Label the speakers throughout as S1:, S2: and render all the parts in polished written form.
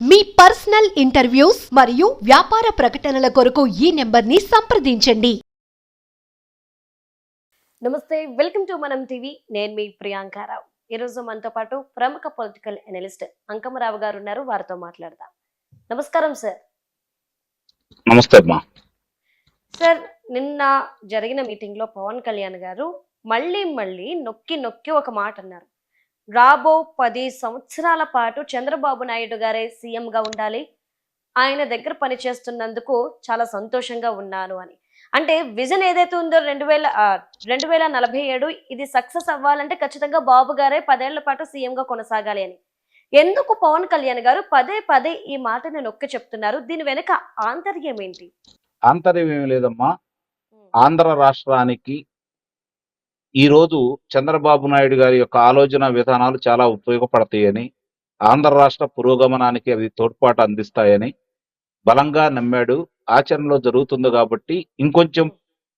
S1: మీ personal interviews మరియు వ్యాపార ప్రకటనల కొరకు ఈ నెంబర్ని సంప్రదించండి.
S2: నమస్తే, వెల్కమ్ టు మనం టీవీ. నేను మీ ప్రియాంకారావు. ఈరోజు మనతో పాటు ప్రముఖ పొలిటికల్ అనలిస్ట్ అంకమరావు గారు ఉన్నారు. వారితో మాట్లాడదాం. నమస్కారం సార్.
S3: నమస్తే అమ్మా.
S2: సార్, నిన్న జరిగిన మీటింగ్ లో పవన్ కళ్యాణ్ గారు మళ్ళీ నొక్కి నొక్కి ఒక మాట అన్నారు. రాబో 10 సంవత్సరాల పాటు చంద్రబాబు నాయుడు గారే సీఎంగా ఉండాలి, ఆయన దగ్గర పనిచేస్తున్నందుకు చాలా సంతోషంగా ఉన్నాను అని. అంటే విజన్ ఏదైతే ఉందో 2047 ఇది సక్సెస్ అవ్వాలంటే ఖచ్చితంగా బాబు గారే 10 ఏళ్ల పాటు సీఎంగా కొనసాగాలి అని. ఎందుకు పవన్ కళ్యాణ్ గారు పదే పదే ఈ మాటని నొక్కి చెప్తున్నారు? దీని వెనుక ఆంతర్యం ఏంటి?
S3: ఆంతర్యం ఏమి లేదమ్మా. ఆంధ్ర రాష్ట్రానికి ఈరోజు చంద్రబాబు నాయుడు గారి యొక్క ఆలోచన విధానాలు చాలా ఉపయోగపడతాయని, ఆంధ్ర రాష్ట్ర పురోగమనానికి అవి తోడ్పాటు అందిస్తాయని బలంగా నమ్మాడు. ఆచరణలో జరుగుతుంది కాబట్టి ఇంకొంచెం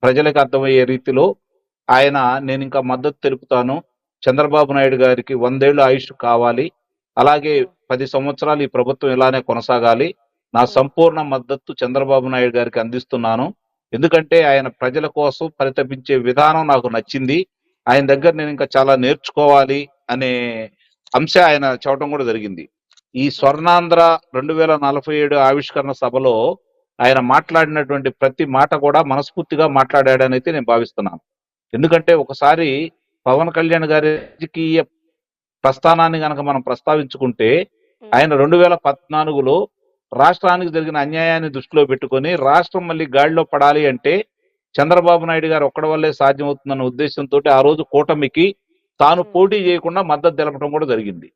S3: ప్రజలకు అర్థమయ్యే రీతిలో ఆయన నేను ఇంకా మద్దతు తెలుపుతాను, చంద్రబాబు నాయుడు గారికి 100 ఏళ్ళు ఆయుష్ కావాలి, అలాగే 10 సంవత్సరాలు ఈ ప్రభుత్వం ఇలానే కొనసాగాలి, నా సంపూర్ణ మద్దతు చంద్రబాబు నాయుడు గారికి అందిస్తున్నాను, ఎందుకంటే ఆయన ప్రజల కోసం పరితపించే విధానం నాకు నచ్చింది, ఆయన దగ్గర నేను ఇంకా చాలా నేర్చుకోవాలి అనే అంశం ఆయన చెప్పడం కూడా జరిగింది. ఈ స్వర్ణాంధ్ర 2047 ఆవిష్కరణ సభలో ఆయన మాట్లాడినటువంటి ప్రతి మాట కూడా మనస్ఫూర్తిగా మాట్లాడాడని అయితే నేను భావిస్తున్నాను. ఎందుకంటే ఒకసారి పవన్ కళ్యాణ్ గారి రాజకీయ ప్రస్థానాన్ని గనక మనం ప్రస్తావించుకుంటే, ఆయన 2014లో రాష్ట్రానికి జరిగిన అన్యాయాన్ని దృష్టిలో పెట్టుకొని రాష్ట్రం మళ్ళీ గాడిలో పడాలి అంటే చంద్రబాబు నాయుడు గారు ఒక్కడి వల్లే సాధ్యమవుతుందన్న ఉద్దేశంతో ఆ రోజు కూటమికి తాను పోటీ చేయకుండా మద్దతు తెలపడం కూడా జరిగింది.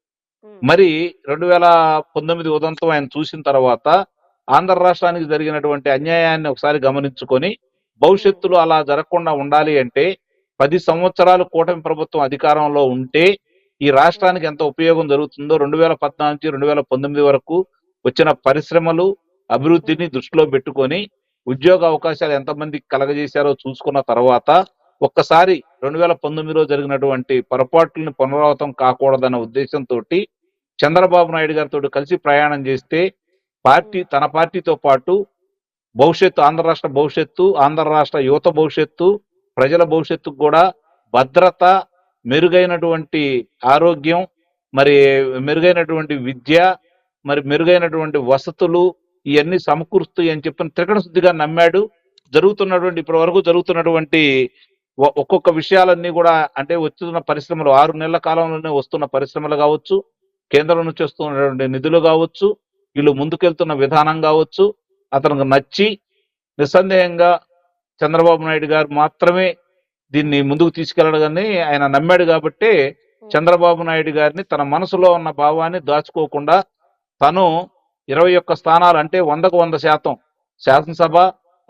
S3: మరి 2019 ఉదంతం ఆయన చూసిన తర్వాత ఆంధ్ర రాష్ట్రానికి జరిగినటువంటి అన్యాయాన్ని ఒకసారి గమనించుకొని భవిష్యత్తులో అలా జరగకుండా ఉండాలి అంటే 10 సంవత్సరాలు కూటమి ప్రభుత్వం అధికారంలో ఉంటే ఈ రాష్ట్రానికి ఎంత ఉపయోగం జరుగుతుందో 2014 నుంచి 2019 వరకు వచ్చిన పరిశ్రమలు అభివృద్ధిని దృష్టిలో పెట్టుకొని ఉద్యోగ అవకాశాలు ఎంతమందికి కలగజేశారో చూసుకున్న తర్వాత ఒక్కసారి 2019లో జరిగినటువంటి పొరపాట్లను పునరావృతం కాకూడదన్న ఉద్దేశంతో చంద్రబాబు నాయుడు గారితో కలిసి ప్రయాణం చేస్తే తన పార్టీతో పాటు భవిష్యత్తు, ఆంధ్ర రాష్ట్ర భవిష్యత్తు, ఆంధ్ర రాష్ట్ర యువత భవిష్యత్తు, ప్రజల భవిష్యత్తుకు కూడా భద్రత, మెరుగైనటువంటి ఆరోగ్యం, మరి మెరుగైనటువంటి విద్య, మరి మెరుగైనటువంటి వసతులు ఇవన్నీ సమకూరుస్తాయి అని చెప్పిన త్రికరణ శుద్ధిగా నమ్మాడు. జరుగుతున్నటువంటి ఇప్పటి వరకు జరుగుతున్నటువంటి ఒక్కొక్క విషయాలన్నీ కూడా అంటే వస్తున్న పరిశ్రమలు 6 నెలల కాలంలోనే వస్తున్న పరిశ్రమలు కావచ్చు, కేంద్రం నుంచి వస్తున్నటువంటి నిధులు కావచ్చు, వీళ్ళు ముందుకెళ్తున్న విధానం కావచ్చు, అతనికి నచ్చి నిస్సందేహంగా చంద్రబాబు నాయుడు గారు మాత్రమే దీన్ని ముందుకు తీసుకెళ్లడని ఆయన నమ్మాడు. కాబట్టి చంద్రబాబు నాయుడు గారిని తన మనసులో ఉన్న భావాన్ని దాచుకోకుండా తను 21 స్థానాలు అంటే 100కు 100% శాసనసభ,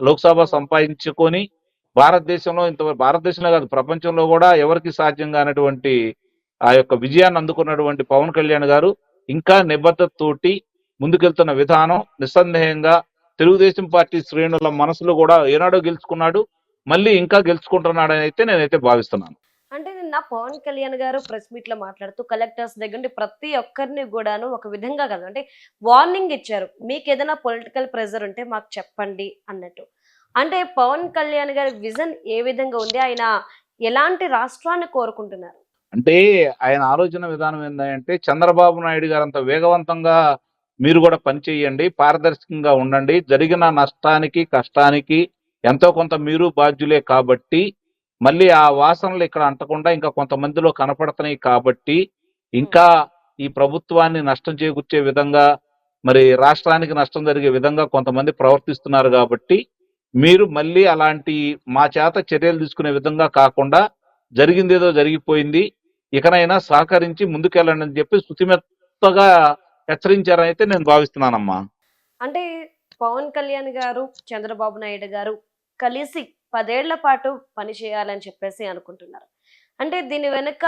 S3: లోక్సభ సంపాదించుకొని భారతదేశంలో భారతదేశంలో కాదు ప్రపంచంలో కూడా ఎవరికి సాధ్యం కానటువంటి ఆ యొక్క విజయాన్ని అందుకున్నటువంటి పవన్ కళ్యాణ్ గారు ఇంకా నిబద్ధతతోటి ముందుకెళ్తున్న విధానం నిస్సందేహంగా తెలుగుదేశం పార్టీ శ్రేణుల మనసులో కూడా ఏనాడో గెలుచుకున్నాడు, మళ్ళీ ఇంకా గెలుచుకుంటున్నాడని అయితే నేనైతే భావిస్తున్నాను.
S2: అంటే నిన్న పవన్ కళ్యాణ్ గారు ప్రెస్ మీట్ లో మాట్లాడుతూ కలెక్టర్స్ దగ్గర నుండి ప్రతి ఒక్కరిని కూడాను ఒక విధంగా కాదు అంటే వార్నింగ్ ఇచ్చారు, మీకు ఏదైనా పొలిటికల్ ప్రెజర్ ఉంటే మాకు చెప్పండి అన్నట్టు. అంటే పవన్ కళ్యాణ్ గారి విజన్ ఏ విధంగా ఉంది, ఆయన ఎలాంటి రాష్ట్రాన్ని కోరుకుంటున్నారు?
S3: అంటే ఆయన ఆలోచన విధానం ఏంటంటే చంద్రబాబు నాయుడు గారు అంత వేగవంతంగా మీరు కూడా పనిచేయండి, పారదర్శకంగా ఉండండి, జరిగిన నష్టానికి కష్టానికి ఎంతో కొంత మీరు బాధ్యులే కాబట్టి మళ్ళీ ఆ వాసనలు ఇక్కడ అంటకుండా ఇంకా కొంతమందిలో కనపడుతున్నాయి కాబట్టి ఇంకా ఈ ప్రభుత్వాన్ని నష్టం చేకూర్చే విధంగా మరి రాష్ట్రానికి నష్టం జరిగే విధంగా కొంతమంది ప్రవర్తిస్తున్నారు కాబట్టి మీరు మళ్ళీ అలాంటి మా చేత చర్యలు తీసుకునే విధంగా కాకుండా జరిగిందేదో జరిగిపోయింది, ఇకనైనా సహకరించి ముందుకెళ్ళండి అని చెప్పి శుతిమెత్తగా హెచ్చరించారని అయితే నేను భావిస్తున్నానమ్మా.
S2: అంటే పవన్ కళ్యాణ్ గారు చంద్రబాబు నాయుడు గారు కలిసి 10 ఏళ్ల పాటు పని చేయాలని చెప్పేసి అనుకుంటున్నారు. అంటే దీని వెనుక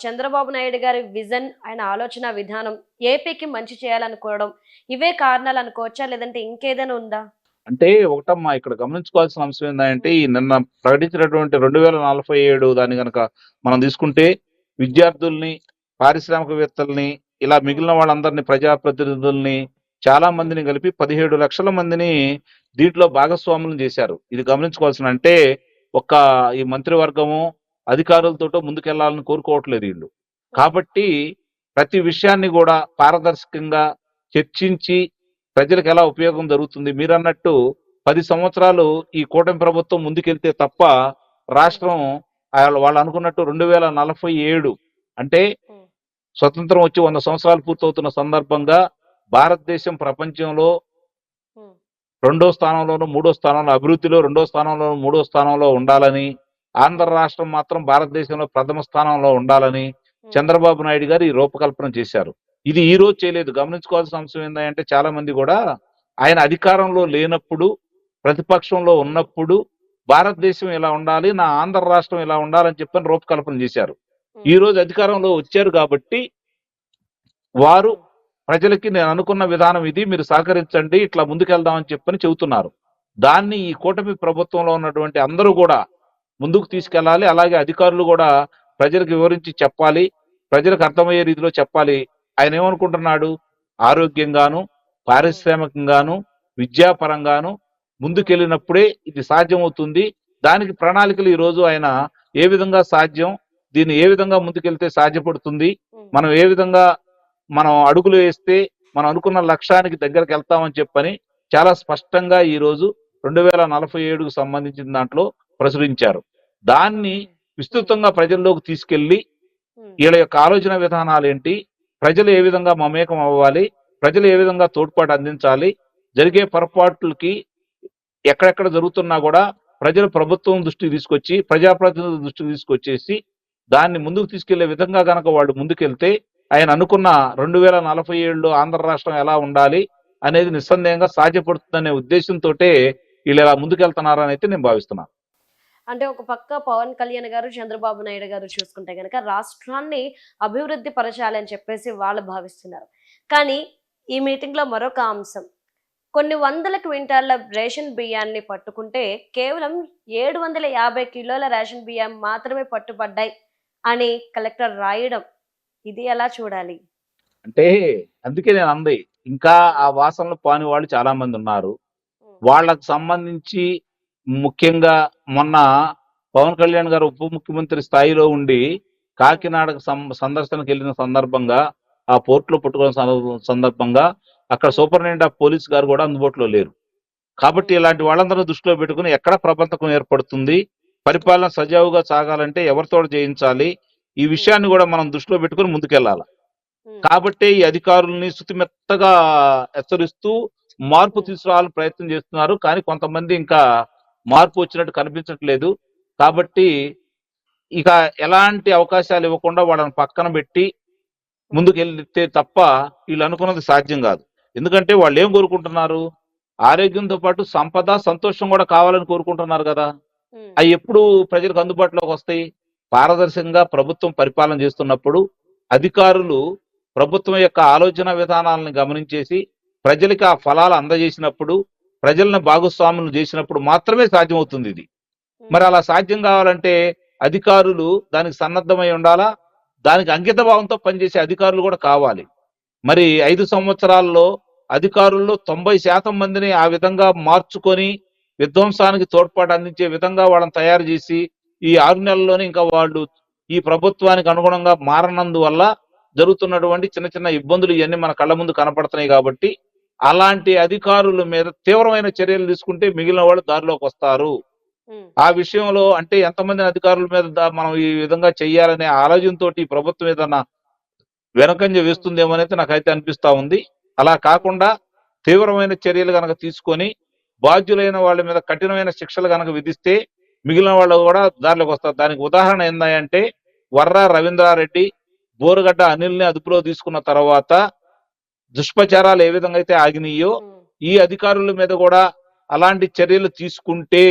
S2: చంద్రబాబు నాయుడు గారి విజన్, ఆయన ఆలోచన విధానం, ఏపీకి మంచి చేయాలనుకోవడం, ఇవే కారణాలు అనుకోవచ్చా, లేదంటే ఇంకేదైనా ఉందా?
S3: అంటే ఒకటమ్మా, ఇక్కడ గమనించుకోవాల్సిన అంశం ఏంటంటే ఈ నిన్న ప్రకటించినటువంటి 2047 దాన్ని కనుక మనం తీసుకుంటే విద్యార్థుల్ని, పారిశ్రామికవేత్తల్ని, ఇలా మిగిలిన వాళ్ళందరినీ ప్రజాప్రతినిధుల్ని చాలా మందిని కలిపి 17 లక్షల మందిని దీంట్లో భాగస్వాములను చేశారు. ఇది గమనించుకోవాల్సిన అంటే ఒక్క ఈ మంత్రివర్గము అధికారులతోటో ముందుకెళ్లాలని కోరుకోవట్లేదు వీళ్ళు. కాబట్టి ప్రతి విషయాన్ని కూడా పారదర్శకంగా చర్చించి ప్రజలకు ఎలా ఉపయోగం జరుగుతుంది. మీరన్నట్టు 10 సంవత్సరాలు ఈ కూటమి ప్రభుత్వం ముందుకెళ్తే తప్ప రాష్ట్రం వాళ్ళు అనుకున్నట్టు 2047 అంటే స్వతంత్రం వచ్చి 100 సంవత్సరాలు పూర్తవుతున్న సందర్భంగా భారతదేశం ప్రపంచంలో 2వ స్థానంలోనూ 3వ స్థానంలో, అభివృద్ధిలో 2వ స్థానంలో 3వ స్థానంలో ఉండాలని, ఆంధ్ర రాష్ట్రం మాత్రం భారతదేశంలో ప్రథమ స్థానంలో ఉండాలని చంద్రబాబు నాయుడు గారు ఈ రూపకల్పన చేశారు. ఇది ఈ రోజు చేయలేదు. గమనించుకోవాల్సిన అంశం ఏంటంటే చాలా మంది కూడా ఆయన అధికారంలో లేనప్పుడు, ప్రతిపక్షంలో ఉన్నప్పుడు భారతదేశం ఇలా ఉండాలి, నా ఆంధ్ర రాష్ట్రం ఇలా ఉండాలని చెప్పని రూపకల్పన చేశారు. ఈ రోజు అధికారంలో వచ్చారు కాబట్టి వారు ప్రజలకి నేను అనుకున్న విధానం ఇది, మీరు సహకరించండి, ఇట్లా ముందుకెళ్దామని చెప్పని చెబుతున్నారు. దాన్ని ఈ కూటమి ప్రభుత్వంలో ఉన్నటువంటి అందరూ కూడా ముందుకు తీసుకెళ్లాలి. అలాగే అధికారులు కూడా ప్రజలకు వివరించి చెప్పాలి, ప్రజలకు అర్థమయ్యే రీతిలో చెప్పాలి. ఆయన ఏమనుకుంటున్నాడు, ఆరోగ్యంగాను, పారిశ్రామికంగాను, విద్యాపరంగాను ముందుకెళ్ళినప్పుడే ఇది సాధ్యమవుతుంది. దానికి ప్రణాళికలు ఈ రోజు ఆయన ఏ విధంగా సాధ్యం, దీన్ని ఏ విధంగా ముందుకెళ్తే సాధ్యపడుతుంది, మనం ఏ విధంగా మనం అడుగులు వేస్తే మనం అనుకున్న లక్ష్యానికి దగ్గరకు వెళ్తామని చెప్పని చాలా స్పష్టంగా ఈ రోజు 2047కు సంబంధించిన దాంట్లో ప్రచురించారు. దాన్ని విస్తృతంగా ప్రజల్లోకి తీసుకెళ్లి వీళ్ళ యొక్క ఆలోచన విధానాలు ఏంటి, ప్రజలు ఏ విధంగా మమేకం అవ్వాలి, ప్రజలు ఏ విధంగా తోడ్పాటు అందించాలి, జరిగే పొరపాట్లకి ఎక్కడెక్కడ జరుగుతున్నా కూడా ప్రజలు ప్రభుత్వం దృష్టికి తీసుకొచ్చి, ప్రజాప్రతినిధుల దృష్టికి తీసుకొచ్చేసి దాన్ని ముందుకు తీసుకెళ్లే విధంగా గనక వాళ్ళు ముందుకెళ్తే ఆయన అనుకున్న 2047లో ఆంధ్ర రాష్ట్రం ఎలా ఉండాలి అనేది నిస్సందేహంగా సాధ్యపడుతుందనే ఉద్దేశంతో వీళ్ళు ఇలా ముందుకెళ్తున్నారని అయితే నేను భావిస్తున్నాను.
S2: అంటే ఒక పక్క పవన్ కళ్యాణ్ గారు, చంద్రబాబు నాయుడు గారు చూసుకుంటే కనుక రాష్ట్రాన్ని అభివృద్ధి పరచాలి అని చెప్పేసి వాళ్ళు భావిస్తున్నారు. కానీ ఈ మీటింగ్ లో మరొక అంశం, కొన్ని వందల క్వింటాళ్ల రేషన్ బియ్యాన్ని పట్టుకుంటే కేవలం 750 కిలోల రేషన్ బియ్యం మాత్రమే పట్టుబడ్డాయి అని కలెక్టర్ రాయడం, ఇది ఎలా చూడాలి?
S3: అంటే అందుకే నేను అంది, ఇంకా ఆ వాసనలు పాని వాళ్ళు చాలా మంది ఉన్నారు. వాళ్ళకు సంబంధించి ముఖ్యంగా మొన్న పవన్ కళ్యాణ్ గారు ఉప ముఖ్యమంత్రి స్థాయిలో ఉండి కాకినాడకు సందర్శనకు వెళ్ళిన సందర్భంగా, ఆ పోర్టులో పట్టుకున్న సందర్భంగా అక్కడ సూపరింటెండెంట్ ఆఫ్ పోలీస్ గారు కూడా అందుబాటులో లేరు. కాబట్టి ఇలాంటి వాళ్ళందరూ దృష్టిలో పెట్టుకుని ఎక్కడ ప్రబంధకం ఏర్పడుతుంది, పరిపాలన సజావుగా సాగాలంటే ఎవరితో చేయించాలి, ఈ విషయాన్ని కూడా మనం దృష్టిలో పెట్టుకుని ముందుకెళ్లాలి. కాబట్టి ఈ అధికారుల్ని శుతిమెత్తగా హెచ్చరిస్తూ మార్పు తీసుకురావాలని ప్రయత్నం చేస్తున్నారు. కానీ కొంతమంది ఇంకా మార్పు వచ్చినట్టు కనిపించట్లేదు. కాబట్టి ఇక ఎలాంటి అవకాశాలు ఇవ్వకుండా వాళ్ళని పక్కన పెట్టి ముందుకెళ్తే తప్ప వీళ్ళు అనుకున్నది సాధ్యం కాదు. ఎందుకంటే వాళ్ళు ఏం కోరుకుంటున్నారు, ఆరోగ్యంతో పాటు సంపద, సంతోషం కూడా కావాలని కోరుకుంటున్నారు కదా. అవి ఎప్పుడు ప్రజలకు అందుబాటులోకి వస్తాయి? పారదర్శకంగా ప్రభుత్వం పరిపాలన చేస్తున్నప్పుడు అధికారులు ప్రభుత్వం యొక్క ఆలోచన విధానాలను గమనించేసి ప్రజలకి ఆ ఫలాలు అందజేసినప్పుడు, ప్రజలను భాగస్వాములు చేసినప్పుడు మాత్రమే సాధ్యమవుతుంది ఇది. మరి అలా సాధ్యం కావాలంటే అధికారులు దానికి సన్నద్ధమై ఉండాలా, దానికి అంకిత భావంతో పనిచేసే అధికారులు కూడా కావాలి. మరి 5 సంవత్సరాల్లో అధికారుల్లో 90% మందిని ఆ విధంగా మార్చుకొని విధ్వంసానికి తోడ్పాటు అందించే విధంగా వాళ్ళని తయారు చేసి ఈ 6 నెలల్లోనే ఇంకా వాళ్ళు ఈ ప్రభుత్వానికి అనుగుణంగా మారనందువల్ల జరుగుతున్నటువంటి చిన్న చిన్న ఇబ్బందులు ఇవన్నీ మన కళ్ళ ముందు కనపడుతున్నాయి. కాబట్టి అలాంటి అధికారుల మీద తీవ్రమైన చర్యలు తీసుకుంటే మిగిలిన వాళ్ళు దారిలోకి వస్తారు. ఆ విషయంలో అంటే ఎంతమంది అధికారుల మీద మనం ఈ విధంగా చెయ్యాలనే ఆలోచనతో ఈ ప్రభుత్వం ఏదన్నా వెనకంజ వేస్తుందేమో అనేది నాకైతే అనిపిస్తా ఉంది. అలా కాకుండా తీవ్రమైన చర్యలు కనుక తీసుకొని బాధ్యులైన వాళ్ళ మీద కఠినమైన శిక్షలు కనుక విధిస్తే మిగిలిన వాళ్ళు కూడా దారిలోకి వస్తారు. దానికి ఉదాహరణ ఏందంటే వర్రా రవీంద్రారెడ్డి, బోరుగడ్డ అనిల్ని అదుపులో తీసుకున్న తర్వాత దుష్ప్రచారాలు ఏ విధంగా అయితే ఆగినాయో ఈ అధికారుల మీద కూడా అలాంటి చర్యలు తీసుకుంటే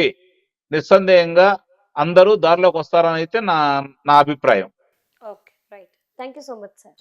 S3: నిస్సందేహంగా అందరూ దారిలోకి వస్తారని అయితే నా అభిప్రాయం.
S2: Okay, right. Thank you so much sir.